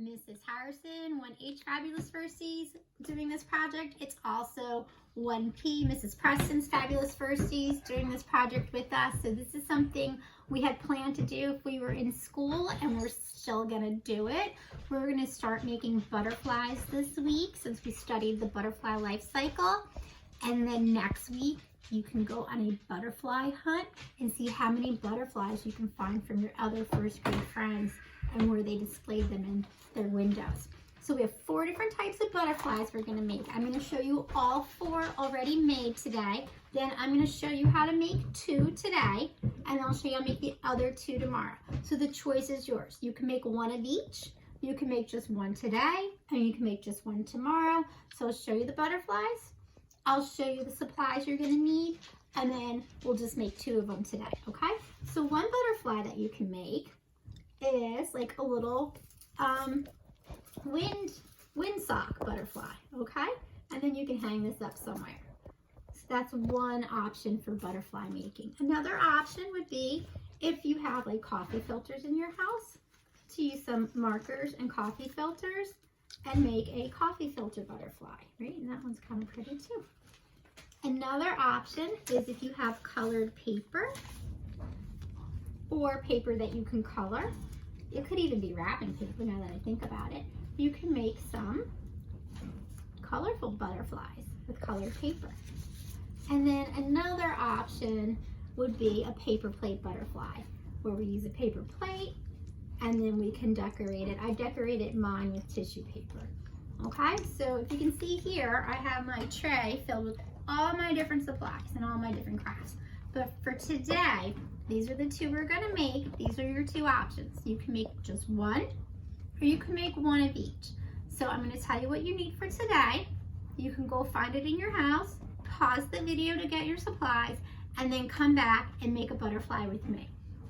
Mrs. Harrison, 1H Fabulous Firsties, doing this project. It's also 1P, Mrs. Preston's Fabulous Firsties, doing this project with us. So this is something we had planned to do if we were in school, and we're still gonna do it. We're gonna start making butterflies this week since we studied the butterfly life cycle. And then next week, you can go on a butterfly hunt and see how many butterflies you can find from your other first grade friends and where they displayed them in their windows. So we have 4 different types of butterflies we're going to make. I'm going to show you all 4 already made today. Then I'm going to show you how to make 2 today, and I'll show you how to make the other 2 tomorrow. So the choice is yours. You can make 1 of each. You can make just 1 today, and you can make just 1 tomorrow. So I'll show you the butterflies. I'll show you the supplies you're going to need, and then we'll just make 2 of them today, okay? So one butterfly that you can make is like a little windsock butterfly, okay? And then you can hang this up somewhere. So that's one option for butterfly making. Another option would be if you have like coffee filters in your house, to use some markers and coffee filters and make a coffee filter butterfly, right? And that one's kind of pretty too. Another option is if you have colored paper or paper that you can color. It could even be wrapping paper now that I think about it. You can make some colorful butterflies with colored paper. And then another option would be a paper plate butterfly, where we use a paper plate and then we can decorate it. I decorated mine with tissue paper. Okay, so if you can see here, I have my tray filled with all my different supplies and all my different crafts. But for today, these are the 2 we're gonna make. These are your 2 options. You can make just 1, or you can make 1 of each. So I'm gonna tell you what you need for today. You can go find it in your house, pause the video to get your supplies, and then come back and make a butterfly with me.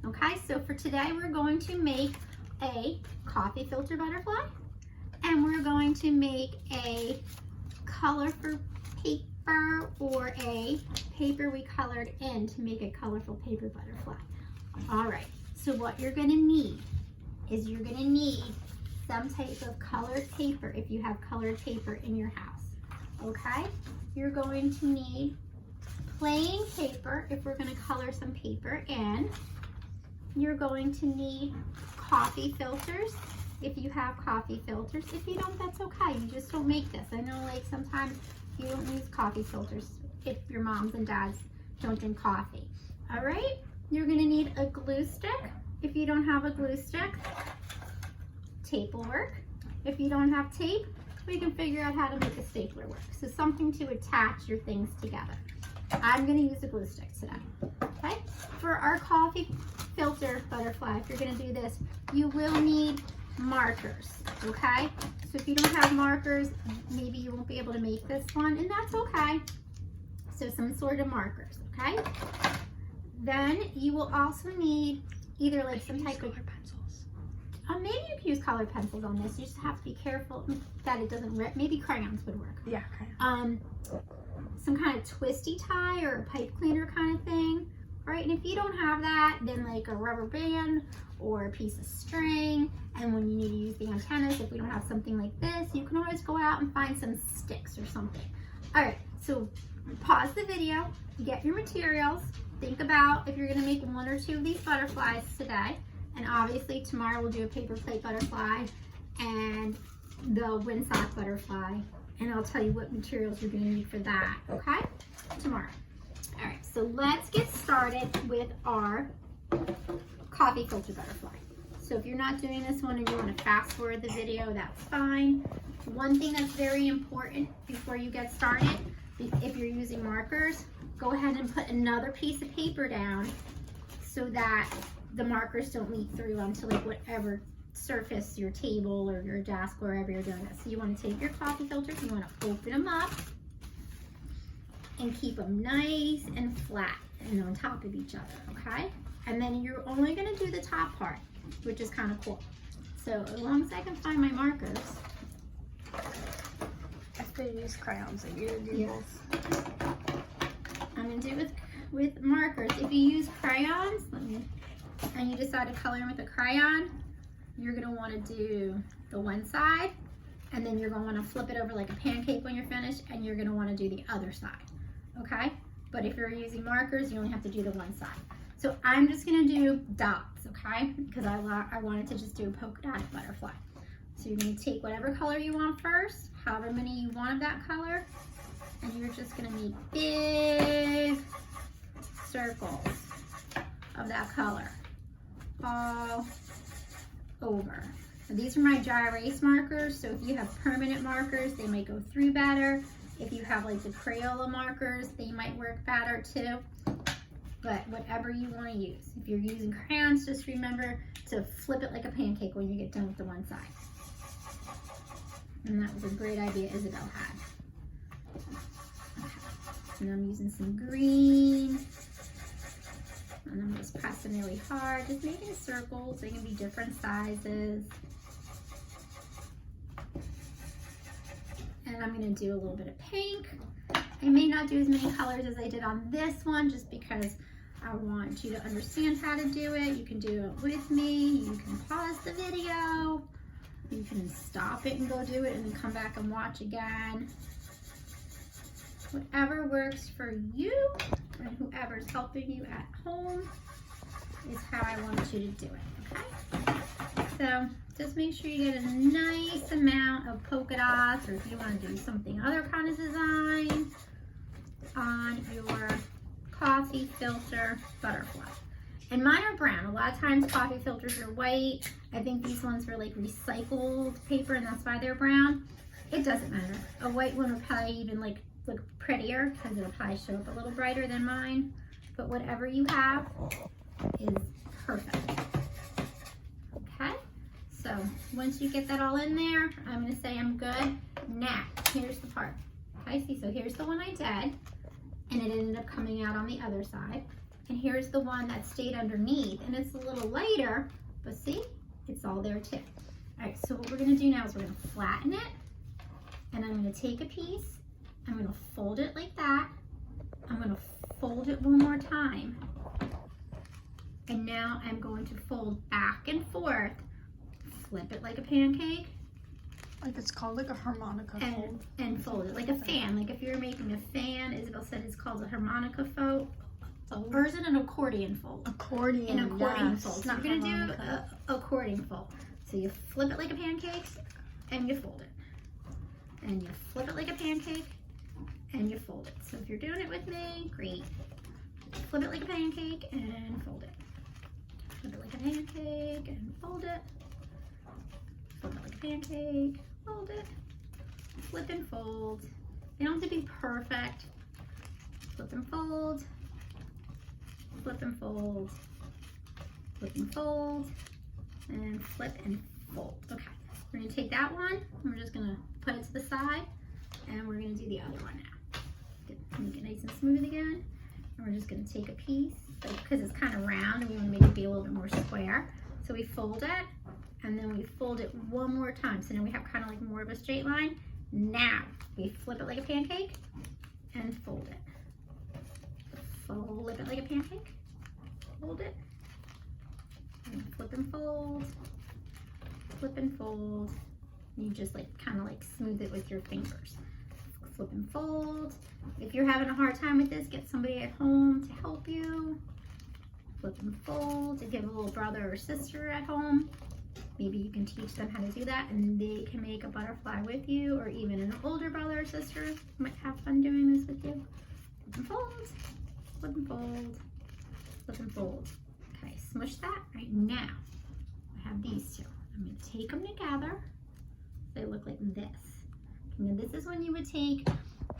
Okay, so for today, we're going to make a coffee filter butterfly, and we're going to make a colorful paper or a paper we colored in to make a colorful paper butterfly. All right, so what you're gonna need is you're gonna need some type of colored paper if you have colored paper in your house, okay? You're going to need plain paper if we're gonna color some paper in. You're going to need coffee filters if you have coffee filters. If you don't, that's okay. You just don't make this. I know like sometimes you don't use coffee filters if your moms and dads don't drink coffee. All right, you're gonna need a glue stick. If you don't have a glue stick, tape will work. If you don't have tape, we can figure out how to make a stapler work. So something to attach your things together. I'm gonna use a glue stick today, okay? For our coffee filter butterfly, if you're gonna do this, you will need markers, okay? So if you don't have markers, maybe you won't be able to make this one, and that's okay. So some sort of markers, okay? Then you will also need either like some type of pencils. Maybe you can use colored pencils on this. You just have to be careful that it doesn't rip. Maybe crayons would work. Yeah, crayons. Some kind of twisty tie or a pipe cleaner kind of thing, right? And if you don't have that, then like a rubber band or a piece of string. And when you need to use the antennas, if we don't have something like this, you can always go out and find some sticks or something. All right, so pause the video, get your materials, think about if you're gonna make 1 or 2 of these butterflies today. And obviously tomorrow we'll do a paper plate butterfly and the windsock butterfly. And I'll tell you what materials you're gonna need for that, okay? Tomorrow. All right, so let's get started with our coffee filter butterfly. So if you're not doing this one and you want to fast forward the video, that's fine. One thing that's very important before you get started, if you're using markers, go ahead and put another piece of paper down so that the markers don't leak through onto like whatever surface, your table or your desk, wherever you're doing this. So you want to take your coffee filters, you want to open them up and keep them nice and flat and on top of each other, okay? And then you're only gonna do the top part, which is kind of cool. So as long as I can find my markers. I could use crayons and you do both. I'm gonna do it with markers. If you use crayons, and you decide to color in with a crayon, you're gonna wanna do the one side, and then you're gonna wanna flip it over like a pancake when you're finished, and you're gonna wanna do the other side, okay? But if you're using markers, you only have to do the one side. So I'm just gonna do dots, okay? Because I wanted to just do a polka dot butterfly. So you're gonna take whatever color you want first, however many you want of that color, and you're just gonna make big circles of that color all over. And these are my dry erase markers, so if you have permanent markers, they might go through better. If you have like the Crayola markers, they might work better too. But whatever you want to use. If you're using crayons, just remember to flip it like a pancake when you get done with the one side. And that was a great idea Isabel had. Okay. And I'm using some green. And I'm just pressing really hard, just making circles. They can be different sizes. And I'm going to do a little bit of pink. I may not do as many colors as I did on this one, just because I want you to understand how to do it. You can do it with me. You can pause the video. You can stop it and go do it and then come back and watch again. Whatever works for you and whoever's helping you at home is how I want you to do it, okay? So just make sure you get a nice amount of polka dots, or if you want to do something other kind of design on your coffee filter butterfly. And mine are brown. A lot of times coffee filters are white. I think these ones were like recycled paper and that's why they're brown. It doesn't matter. A white one would probably even like look prettier because it'll probably show up a little brighter than mine. But whatever you have is perfect. Okay, so once you get that all in there, I'm gonna say I'm good. Now, here's the part. Okay, see, so here's the one I did, and it ended up coming out on the other side. And here's the one that stayed underneath, and it's a little lighter, but see, it's all there too. All right, so what we're gonna do now is we're gonna flatten it, and I'm gonna take a piece, I'm gonna fold it like that, I'm gonna fold it one more time, and now I'm going to fold back and forth, flip it like a pancake. Like it's called like a harmonica fold. And fold it like a fan. Like if you're making a fan, Isabel said it's called a harmonica fold. Or is it an accordion fold? Accordion. An accordion yes, fold. So you're gonna do an accordion fold. So you flip it like a pancake and you fold it. And you flip it like a pancake and you fold it. So if you're doing it with me, great. Flip it like a pancake and fold it. Flip it like a pancake and fold it. Flip it like a pancake, fold it, flip and fold. They don't have to be perfect. Flip and fold, flip and fold, flip and fold, and flip and fold. Okay, we're gonna take that one, we're just gonna put it to the side, and we're gonna do the other one now. Make it nice and smooth again, and we're just gonna take a piece, because it's kind of round, and we wanna make it be a little bit more square. So we fold it, and then we fold it one more time. So now we have kind of like more of a straight line. Now we flip it like a pancake and fold it. Flip it like a pancake, fold it, and flip and fold, flip and fold. And you just like kind of like smooth it with your fingers. Flip and fold. If you're having a hard time with this, get somebody at home to help you. Flip and fold. If you have a little brother or sister at home, maybe you can teach them how to do that and they can make a butterfly with you, or even an older brother or sister might have fun doing this with you. Flip and fold, flip and fold, flip and fold. Okay, smush that. Right now, I have these two. I'm going to take them together. They look like this. Now this is when you would take,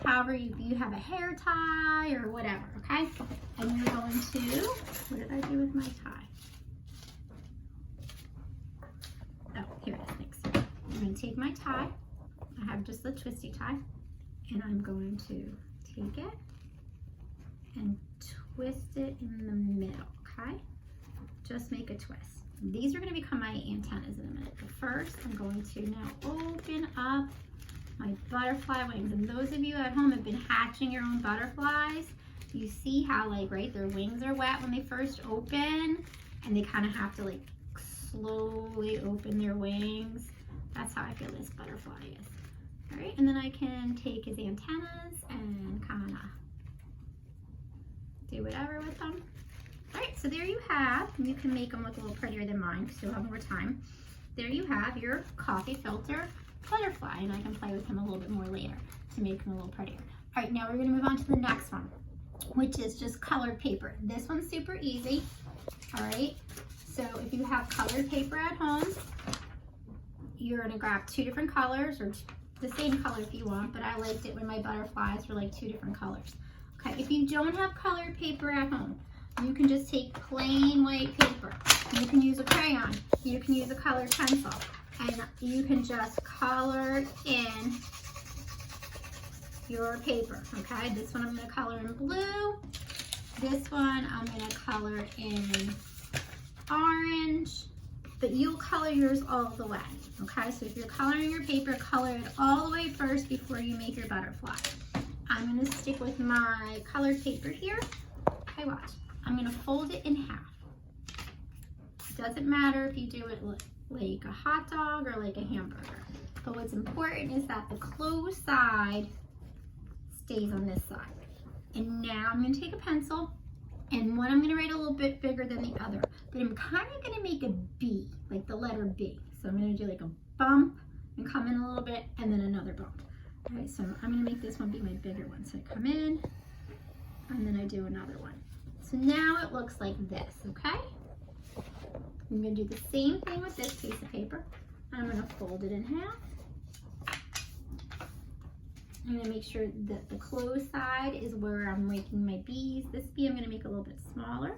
however you have a hair tie or whatever, okay? And you're going to, what did I do with my tie? Oh, here it is, thanks. I'm going to take my tie. I have just the twisty tie. And I'm going to take it and twist it in the middle, okay? Just make a twist. These are going to become my antennas in a minute. But first, I'm going to now open up my butterfly wings. And those of you at home have been hatching your own butterflies. You see how, like, right, their wings are wet when they first open. And they kind of have to, like, slowly open their wings. That's how I feel this butterfly is. All right, and then I can take his antennas and kind of do whatever with them. All right, so there you have, you can make them look a little prettier than mine because you'll have more time. There you have your coffee filter butterfly, and I can play with him a little bit more later to make him a little prettier. All right, now we're gonna move on to the next one, which is just colored paper. This one's super easy, all right? So if you have colored paper at home, you're gonna grab 2 different colors, or the same color if you want, but I liked it when my butterflies were like 2 different colors. Okay, if you don't have colored paper at home, you can just take plain white paper. You can use a crayon, you can use a colored pencil, and you can just color in your paper, okay? This one I'm gonna color in blue. This one I'm gonna color in orange, but you'll color yours all the way, okay? So if you're coloring your paper, color it all the way first before you make your butterfly. I'm gonna stick with my colored paper here. Okay, watch. I'm gonna fold it in half. Doesn't matter if you do it like a hot dog or like a hamburger, but what's important is that the closed side stays on this side. And now I'm gonna take a pencil, and one I'm gonna write a little bit bigger than the other, but I'm kind of gonna make a B, like the letter B. So I'm gonna do like a bump and come in a little bit, and then another bump. All right, so I'm gonna make this one be my bigger one. So I come in, and then I do another one. So now it looks like this, okay? I'm gonna do the same thing with this piece of paper. I'm gonna fold it in half. I'm gonna make sure that the closed side is where I'm making my B's. This B I'm gonna make a little bit smaller.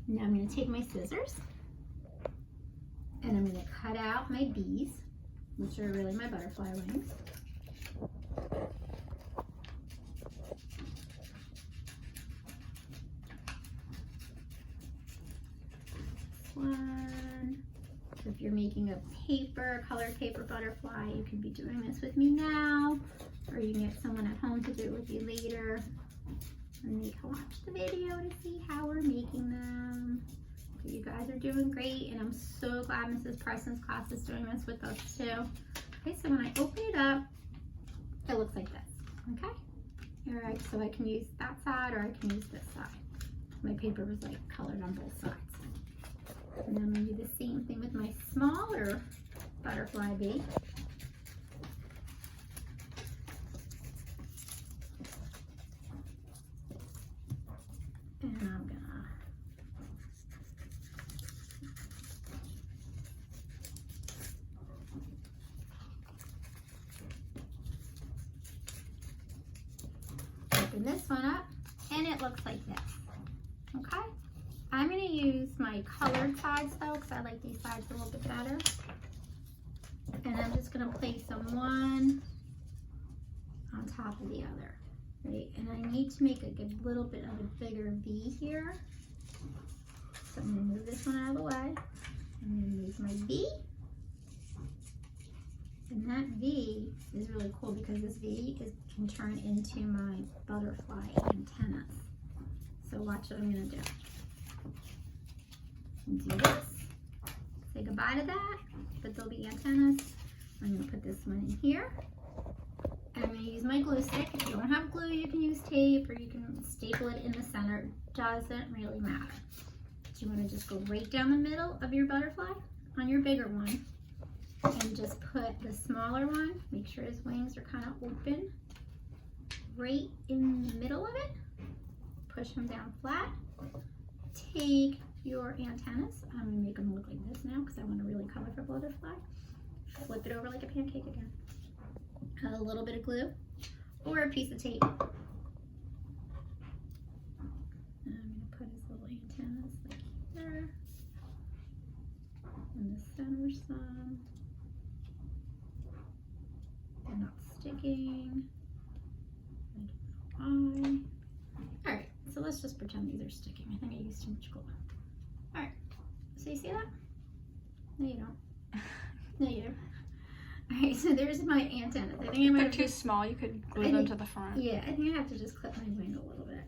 Now I'm gonna take my scissors and I'm gonna cut out my B's, which are really my butterfly wings. One. So if you're making a colored paper butterfly, you can be doing this with me now, or you can get someone at home to do it with you later. And you can watch the video to see how we're making them. So you guys are doing great, and I'm so glad Mrs. Preston's class is doing this with us too. Okay, so when I open it up, it looks like this, okay? All right, so I can use that side or I can use this side. My paper was like colored on both sides. And then I'm gonna do the same thing with my smaller butterfly bee. And I'm gonna open this one up, and it looks like this, okay? I'm going to use my colored sides though, because I like these sides a little bit better. And I'm just going to place them one on top of the other, right? And I need to make a little bit of a bigger V here. So I'm going to move this one out of the way. I'm going to use my V. And that V is really cool because this V can turn into my butterfly antennas. So watch what I'm going to do. Do this, say goodbye to that, but there'll be antennas. I'm gonna put this one in here. And I'm gonna use my glue stick. If you don't have glue, you can use tape or you can staple it in the center. It doesn't really matter. But you wanna just go right down the middle of your butterfly on your bigger one and just put the smaller one, make sure his wings are kind of open, right in the middle of it. Push him down flat. Take your antennas. I'm going to make them look like this now because I want a really colorful butterfly. Flip it over like a pancake again. Add a little bit of glue or a piece of tape. And I'm going to put his little antennas like here. In the center some. They're not sticking. I don't know why. Alright, so let's just pretend these are sticking. I think I used too much glue. Alright, so you see that? No, you don't. No, you don't. Alright, so there's my antennas. I think I might They're too small. You could glue them to the front. Yeah, I think I have to just clip my wing a little bit.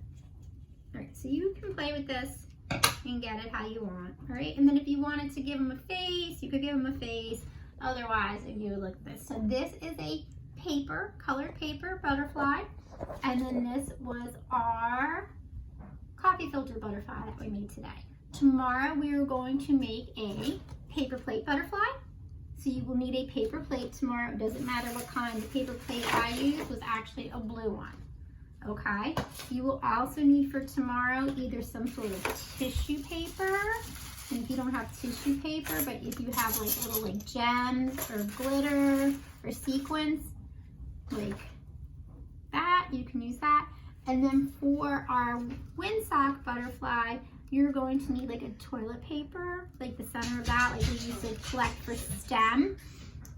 Alright, so you can play with this You can get it how you want, all right? And then if you wanted to give them a face, you could give them a face. Otherwise, if you would look at this. So this is a paper, colored paper butterfly. And then this was our coffee filter butterfly that we made today. Tomorrow we are going to make a paper plate butterfly. So you will need a paper plate tomorrow. It doesn't matter what kind. The paper plate I used was actually a blue one. Okay? You will also need for tomorrow either some sort of tissue paper. And if you don't have tissue paper, but if you have like little like gems or glitter or sequins, like that, you can use that. And then for our windsock butterfly, you're going to need like a toilet paper, like the center of that, like we used to collect for stem.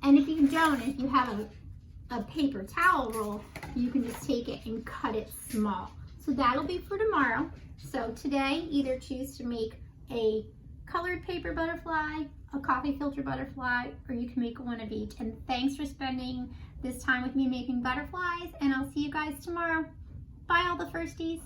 And if you don't, if you have a paper towel roll, you can just take it and cut it small. So that'll be for tomorrow. So today, either choose to make a colored paper butterfly, a coffee filter butterfly, or you can make one of each. And thanks for spending this time with me making butterflies, and I'll see you guys tomorrow. Bye all the firsties.